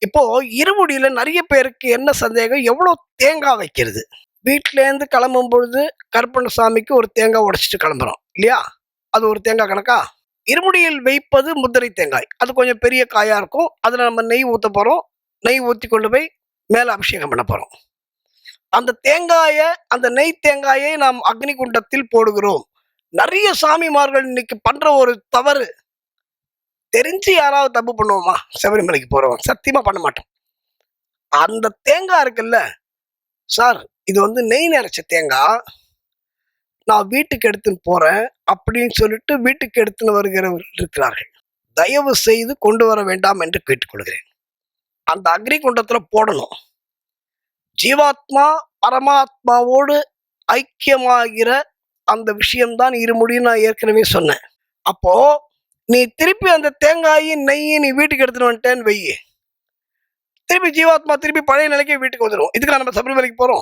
இப்போ இருமுடியில நிறைய பேருக்கு என்ன சந்தேகம், எவ்வளோ தேங்காய் வைக்கிறது? வீட்லேருந்து கிளம்பும் பொழுது கருப்பண்ணசாமிக்கு ஒரு தேங்காய் உடைச்சிட்டு கிளம்புறோம் இல்லையா? அது ஒரு தேங்காய் கணக்கா? இருமுடியில் வைப்பது முத்திரை தேங்காய். அது கொஞ்சம் பெரிய காயா இருக்கும். அதில நம்ம நெய் ஊத்த போறோம். நெய் ஊத்தி கொண்டு போய் மேல அபிஷேகம் பண்ண போறோம். அந்த தேங்காய, அந்த நெய் தேங்காயை நாம் அக்னி குண்டத்தில் போடுகிறோம். நெறைய சாமிமார்கள் இன்னைக்கு பண்ற ஒரு தவறு. தெரிஞ்சு யாராவது தப்பு பண்ணுவோமா? சபரிமலைக்கு போறோம். சத்தியமா பண்ண மாட்டோம். அந்த தேங்காய் இருக்குல்ல, சார் இது வந்து நெய் நெறச்ச தேங்காய். நான் வீட்டுக்கு எடுத்துன்னு போறேன் அப்படின்னு சொல்லிட்டு வீட்டுக்கு எடுத்துன்னு வருகிறவர்கள் இருக்கிறார்கள். தயவு செய்து கொண்டு வர வேண்டாம் என்று கேட்டுக்கொள்கிறேன். அந்த அக்னி குண்டத்துல போடணும். ஜீவாத்மா பரமாத்மாவோடு ஐக்கியமாகிற அந்த விஷயம்தான் இருமுடின்னு நான் ஏற்கனவே சொன்னேன். அப்போ நீ திருப்பி அந்த தேங்காயும் நெய்யும் நீ வீட்டுக்கு எடுத்துட்டு வந்துட்டேன்னு வையி, திருப்பி ஜீவாத்மா திருப்பி பழைய நிலைக்கே வீட்டுக்கு வந்துடும். இதுக்கு நம்ம சபரிமலைக்கு போறோம்.